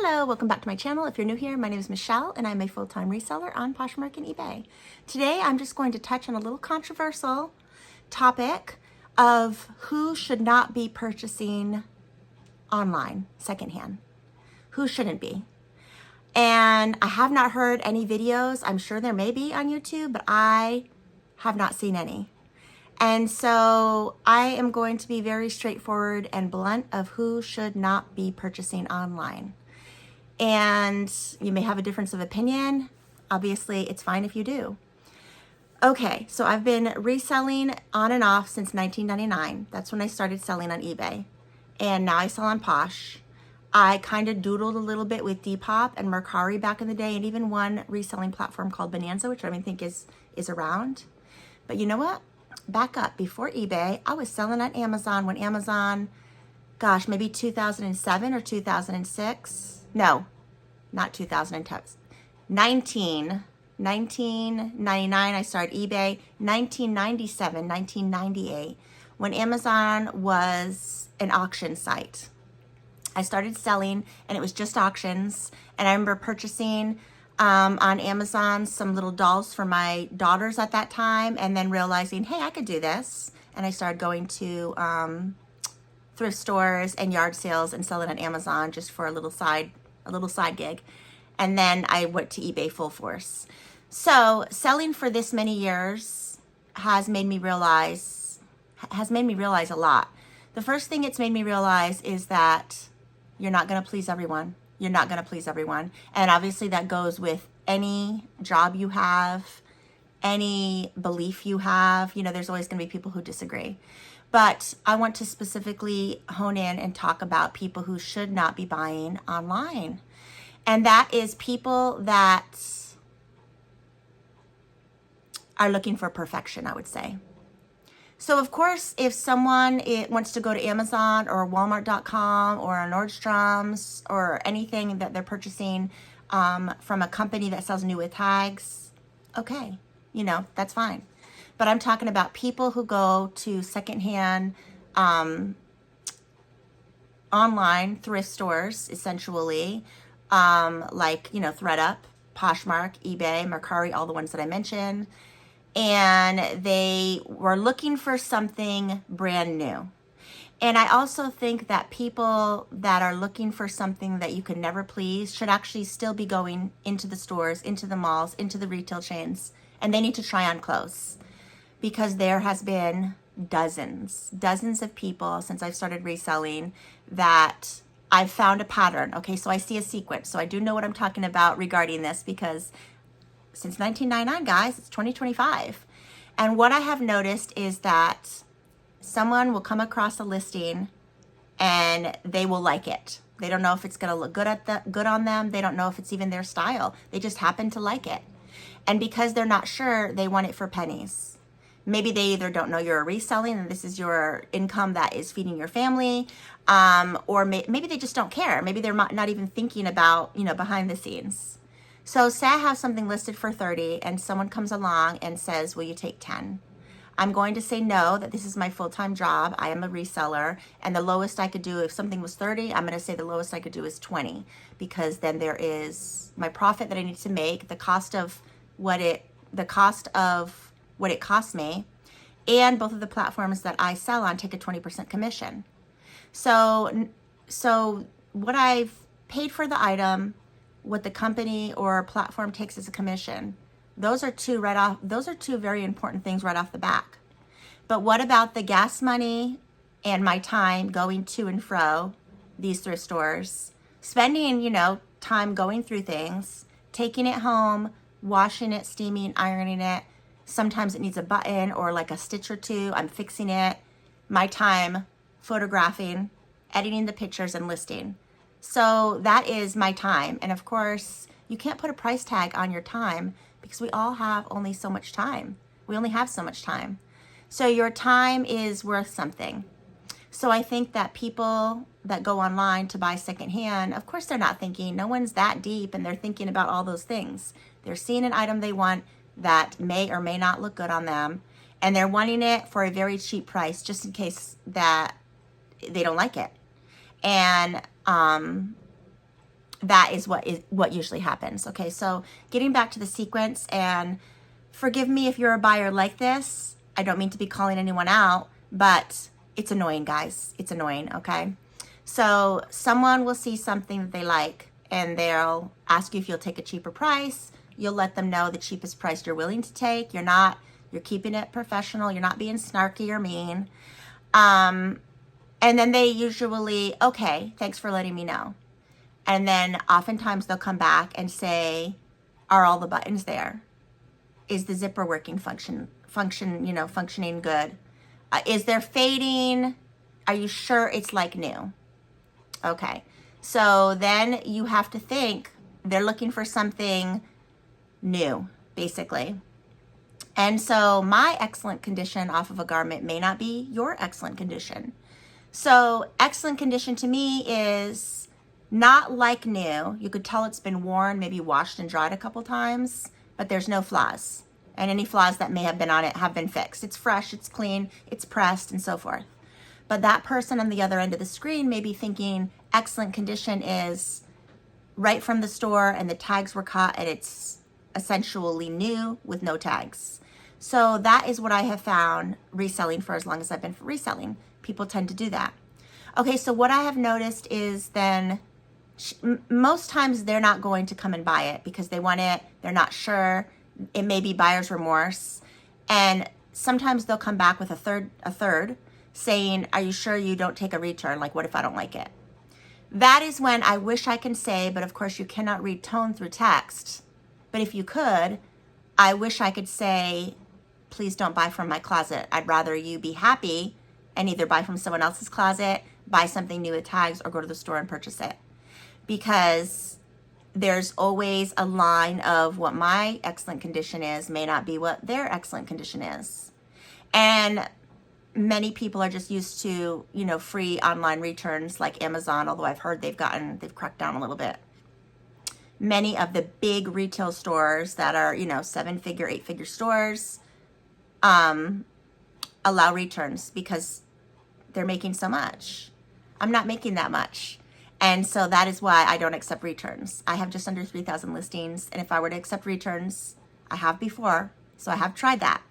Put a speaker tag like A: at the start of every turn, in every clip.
A: Hello, welcome back to my channel. If you're new here, my name is Michelle and I'm a full-time reseller on Poshmark and eBay. Today, I'm just going to touch on a little controversial topic of who should not be purchasing online secondhand. Who shouldn't be? And I have not heard any videos. I'm sure there may be on YouTube, but I have not seen any. And so I am going to be very straightforward and blunt of who should not be purchasing online. And you may have a difference of opinion. Obviously, it's fine if you do. Okay, so I've been reselling on and off since 1999. That's when I started selling on eBay. And now I sell on Posh. I kind of doodled a little bit with Depop and Mercari back in the day, and even one reselling platform called Bonanza, which I don't even think is around. But you know what? Back up, before eBay, I was selling on Amazon when Amazon, gosh, maybe 2007 or 2006. No, not 2010. 1999, I started eBay. 1997, 1998, when Amazon was an auction site. I started selling, and it was just auctions. And I remember purchasing on Amazon some little dolls for my daughters at that time, and then realizing, hey, I could do this. And I started going to thrift stores and yard sales and selling on Amazon just for a little side gig. And then I went to eBay full force. So selling for this many years has made me realize a lot. The first thing it's made me realize is that you're not going to please everyone. You're not going to please everyone. And obviously that goes with any job you have, any belief you have. You know, there's always going to be people who disagree. But I want to specifically hone in and talk about people who should not be buying online. And that is people that are looking for perfection, I would say. So of course, if someone wants to go to Amazon or Walmart.com or Nordstrom's or anything that they're purchasing from a company that sells new with tags, okay, you know, that's fine. But I'm talking about people who go to secondhand online thrift stores, essentially, like, you know, ThredUp, Poshmark, eBay, Mercari, all the ones that I mentioned. And they were looking for something brand new. And I also think that people that are looking for something that you can never please should actually still be going into the stores, into the malls, into the retail chains, and they need to try on clothes. Because there has been dozens of people since I've started reselling that I've found a pattern. Okay, so I see a sequence. So I do know what I'm talking about regarding this, because since 1999, guys, it's 2025. And what I have noticed is that someone will come across a listing and they will like it. They don't know if it's going to look good on them. They don't know if it's even their style. They just happen to like it. And because they're not sure, they want it for pennies. Maybe they either don't know you're reselling and this is your income that is feeding your family, or maybe they just don't care. Maybe they're not even thinking about, you know, behind the scenes. So say I have something listed for 30 and someone comes along and says, will you take 10? I'm going to say no, that this is my full-time job. I am a reseller, and the lowest I could do, if something was 30, I'm going to say the lowest I could do is 20, because then there is my profit that I need to make, the cost of what it costs me, and both of the platforms that I sell on take a 20% commission. So what I've paid for the item, what the company or platform takes as a commission, those are two very important things right off the back. But what about the gas money and my time going to and fro these thrift stores, spending, you know, time going through things, taking it home, washing it, steaming, ironing it. Sometimes it needs a button or like a stitch or two. I'm fixing it. My time photographing, editing the pictures, and listing. So that is my time. And of course, you can't put a price tag on your time because we all have only so much time. We only have so much time. So your time is worth something. So I think that people that go online to buy secondhand, of course they're not thinking, no one's that deep and they're thinking about all those things. They're seeing an item they want that may or may not look good on them, and they're wanting it for a very cheap price just in case that they don't like it. And that is what usually happens. Okay, so getting back to the sequence, and forgive me if you're a buyer like this. I don't mean to be calling anyone out, but it's annoying, guys. It's annoying, okay? So someone will see something that they like, and they'll ask you if you'll take a cheaper price. You'll let them know the cheapest price you're willing to take. You're keeping it professional. You're not being snarky or mean. And then they usually, okay, thanks for letting me know. And then oftentimes they'll come back and say, are all the buttons there? Is the zipper working functioning good? Is there fading? Are you sure it's like new? Okay. So then you have to think they're looking for something new, basically. And so my excellent condition off of a garment may not be your excellent condition. So excellent condition to me is not like new. You could tell it's been worn, maybe washed and dried a couple times, but there's no flaws. And any flaws that may have been on it have been fixed. It's fresh, it's clean, it's pressed, and so forth. But that person on the other end of the screen may be thinking excellent condition is right from the store and the tags were cut and it's essentially new with no tags. So that is what I have found reselling for as long as I've been reselling. People tend to do that. Okay, so what I have noticed is then most times they're not going to come and buy it because they want it, they're not sure. It may be buyer's remorse. And sometimes they'll come back with a third saying, are you sure you don't take a return? Like, what if I don't like it? That is when I wish I can say, but of course you cannot read tone through text. But if you could, I wish I could say, please don't buy from my closet. I'd rather you be happy and either buy from someone else's closet, buy something new with tags, or go to the store and purchase it. Because there's always a line of what my excellent condition is may not be what their excellent condition is. And many people are just used to, free online returns like Amazon, although I've heard they've cracked down a little bit. Many of the big retail stores that are, 7-figure, 8-figure stores allow returns because they're making so much. I'm not making that much. And so that is why I don't accept returns. I have just under 3,000 listings. And if I were to accept returns, I have before. So I have tried that.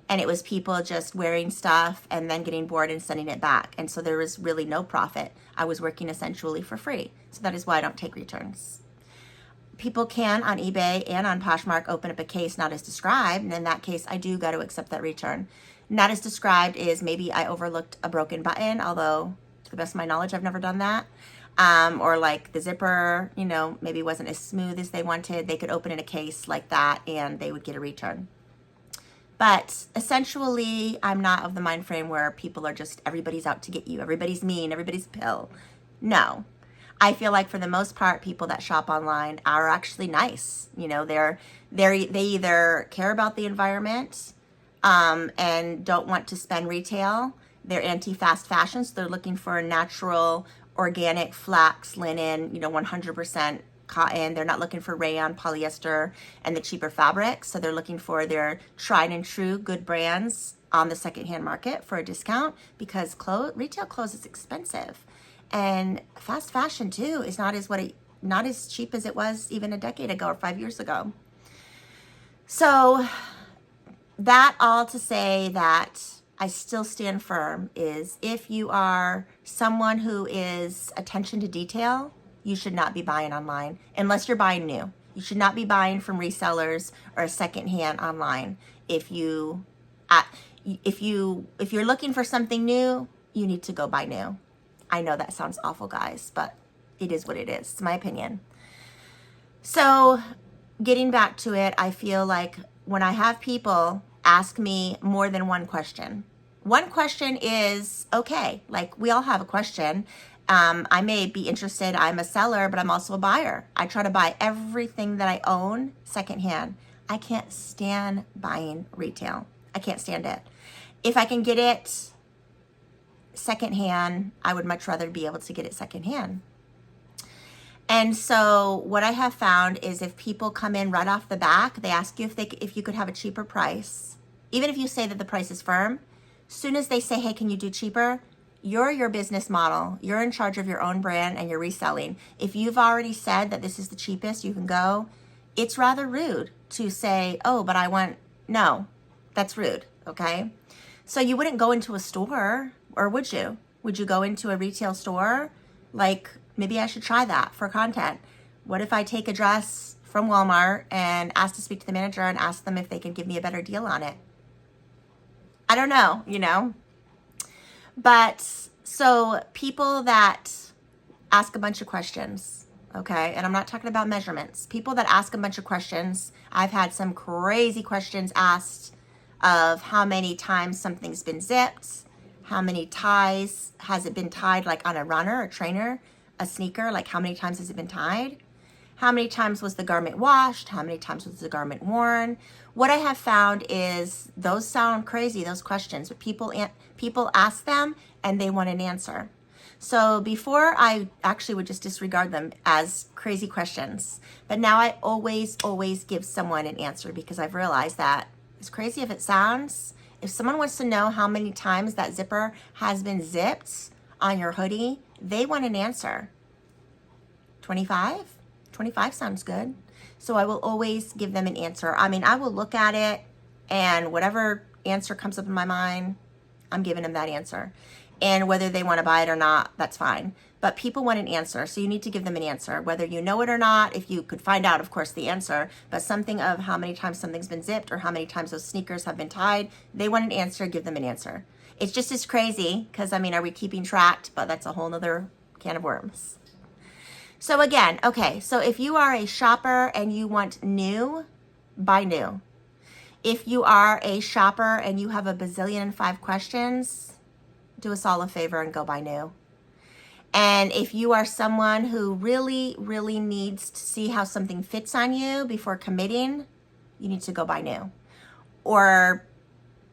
A: And it was people just wearing stuff and then getting bored and sending it back. And so there was really no profit. I was working essentially for free. So that is why I don't take returns. People can on eBay and on Poshmark open up a case not as described. And in that case, I do got to accept that return. Not as described is maybe I overlooked a broken button, although to the best of my knowledge, I've never done that. Or like the zipper, maybe wasn't as smooth as they wanted. They could open in a case like that and they would get a return. But essentially, I'm not of the mind frame where people are just, everybody's out to get you. Everybody's mean, everybody's a pill. No. I feel like for the most part, people that shop online are actually nice. They either care about the environment and don't want to spend retail. They're anti-fast fashion, so they're looking for a natural, organic flax, linen, 100% cotton. They're not looking for rayon, polyester, and the cheaper fabrics. So they're looking for their tried and true good brands on the secondhand market for a discount because retail clothes is expensive. And fast fashion too is not as cheap as it was even a decade ago or 5 years ago. So that all to say that I still stand firm is if you are someone who is attention to detail, you should not be buying online unless you're buying new. You should not be buying from resellers or secondhand online. If you're looking for something new, you need to go buy new. I know that sounds awful, guys, but it is what it is. It's my opinion. So getting back to it, I feel like when I have people ask me more than one question. One question is okay. Like we all have a question. I may be interested. I'm a seller, but I'm also a buyer. I try to buy everything that I own secondhand. I can't stand buying retail. I can't stand it. If I can get it secondhand, I would much rather be able to get it secondhand. And so what I have found is if people come in right off the back, they ask you if you could have a cheaper price. Even if you say that the price is firm, as soon as they say, hey, can you do cheaper? You're your business model. You're in charge of your own brand and you're reselling. If you've already said that this is the cheapest you can go, it's rather rude to say, oh, but I want, no, that's rude, okay? So you wouldn't go into a store, or would you? Would you go into a retail store? Like, maybe I should try that for content. What if I take a dress from Walmart and ask to speak to the manager and ask them if they can give me a better deal on it? I don't know, you know? But so people that ask a bunch of questions, okay? And I'm not talking about measurements. People that ask a bunch of questions. I've had some crazy questions asked of how many times something's been zipped, how many ties has it been tied, like on a runner, a trainer, a sneaker, like how many times has it been tied? How many times was the garment washed? How many times was the garment worn? What I have found is those sound crazy, those questions, but people ask them and they want an answer. So before I actually would just disregard them as crazy questions, but now I always give someone an answer because I've realized that as crazy as it sounds, if someone wants to know how many times that zipper has been zipped on your hoodie, they want an answer. 25? 25 sounds good. So I will always give them an answer. I mean, I will look at it and whatever answer comes up in my mind, I'm giving them that answer. And whether they want to buy it or not, that's fine. But people want an answer, so you need to give them an answer. Whether you know it or not, if you could find out, of course, the answer, but something of how many times something's been zipped or how many times those sneakers have been tied, they want an answer, give them an answer. It's just as crazy, because, I mean, are we keeping track? But that's a whole nother can of worms. So again, okay, so if you are a shopper and you want new, buy new. If you are a shopper and you have a bazillion and 5 questions, do us all a favor and go buy new. And if you are someone who really needs to see how something fits on you before committing, you need to go buy new. Or,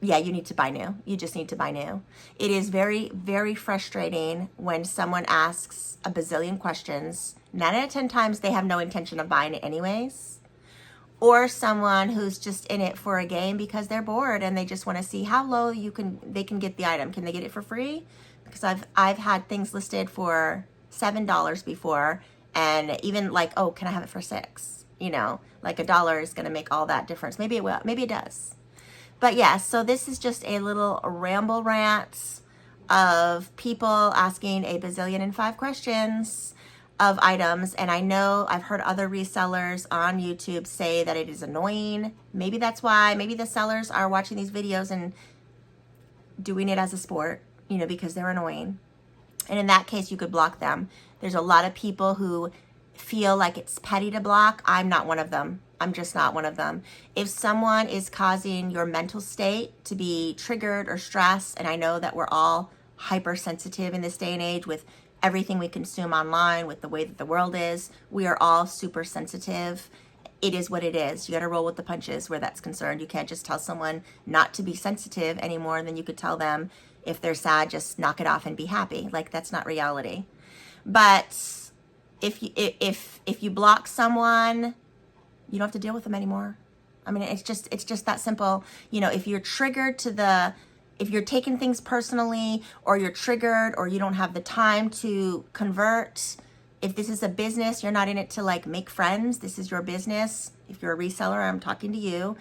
A: yeah, you need to buy new. You just need to buy new. It is very frustrating when someone asks a bazillion questions. 9 out of 10 times they have no intention of buying it anyways. Or someone who's just in it for a game because they're bored and they just want to see how low they can get the item. Can they get it for free? Because I've had things listed for $7 before, and even like, oh, can I have it for $6? You know, like $1 is going to make all that difference. Maybe it will. Maybe it does. But yeah, so this is just a little ramble rant of people asking a bazillion and 5 questions of items. And I know I've heard other resellers on YouTube say that it is annoying. Maybe that's why. Maybe the sellers are watching these videos and doing it as a sport, you know, because they're annoying. And in that case, you could block them. There's a lot of people who feel like it's petty to block. I'm not one of them. I'm just not one of them. If someone is causing your mental state to be triggered or stressed, and I know that we're all hypersensitive in this day and age with everything we consume online, with the way that the world is, we are all super sensitive. It is what it is. You got to roll with the punches where that's concerned. You can't just tell someone not to be sensitive anymore, and then you could tell them if they're sad, just knock it off and be happy. Like, that's not reality. But if you block someone, you don't have to deal with them anymore. I mean, it's just that simple. You know, if you're triggered if you're taking things personally, or you're triggered, or you don't have the time to convert, if this is a business, you're not in it to like make friends. This is your business. If you're a reseller, I'm talking to you.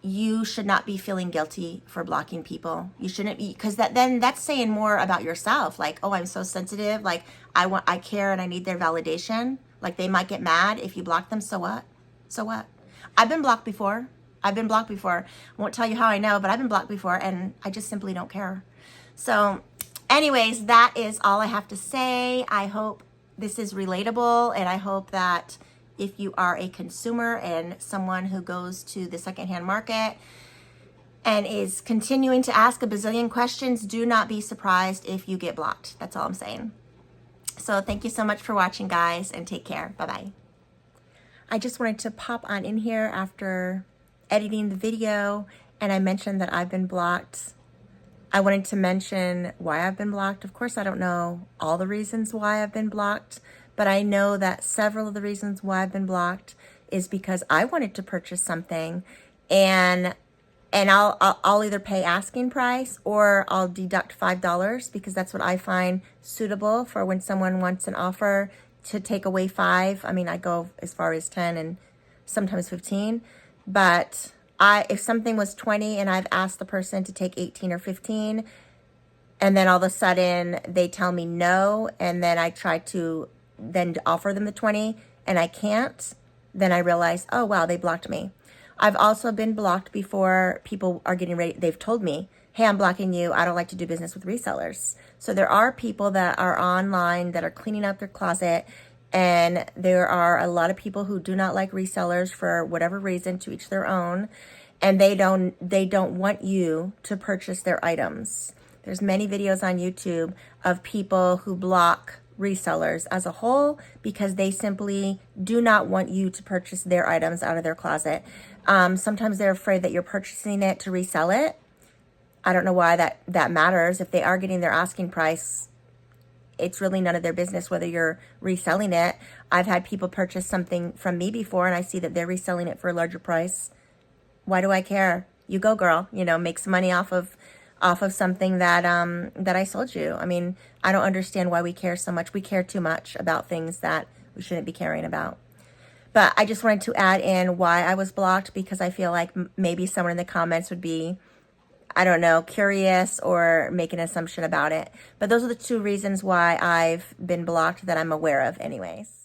A: You should not be feeling guilty for blocking people. You shouldn't be, because that's saying more about yourself. Like, oh, I'm so sensitive. Like, I care and I need their validation. Like, they might get mad if you block them. So what? So what? I've been blocked before. I won't tell you how I know, but I've been blocked before, and I just simply don't care. So anyways, that is all I have to say. I hope this is relatable, and I hope that if you are a consumer and someone who goes to the secondhand market and is continuing to ask a bazillion questions, do not be surprised if you get blocked. That's all I'm saying. So thank you so much for watching, guys, and take care. Bye-bye. I just wanted to pop on in here after editing the video, and I mentioned that I've been blocked. I wanted to mention why I've been blocked. Of course, I don't know all the reasons why I've been blocked, but I know that several of the reasons why I've been blocked is because I wanted to purchase something, and and I'll either pay asking price or I'll deduct $5 because that's what I find suitable for when someone wants an offer to take away 5. I mean, I go as far as 10 and sometimes 15, but if something was 20 and I've asked the person to take 18 or 15, and then all of a sudden they tell me no, and then I try to then offer them the 20 and I can't, then I realize, oh wow, they blocked me. I've also been blocked before. People are getting ready. They've told me, hey, I'm blocking you. I don't like to do business with resellers. So there are people that are online that are cleaning up their closet, and there are a lot of people who do not like resellers for whatever reason, to each their own, and they don't want you to purchase their items. There's many videos on YouTube of people who block resellers as a whole because they simply do not want you to purchase their items out of their closet. Sometimes they're afraid that you're purchasing it to resell it. I don't know why that matters. If they are getting their asking price, it's really none of their business whether you're reselling it. I've had people purchase something from me before and I see that they're reselling it for a larger price. Why do I care? You go, girl. You know, make some money off of something that I sold you. I mean, I don't understand why we care so much. We care too much about things that we shouldn't be caring about. But I just wanted to add in why I was blocked, because I feel like maybe someone in the comments would be, I don't know, curious or make an assumption about it. But those are the 2 reasons why I've been blocked that I'm aware of anyways.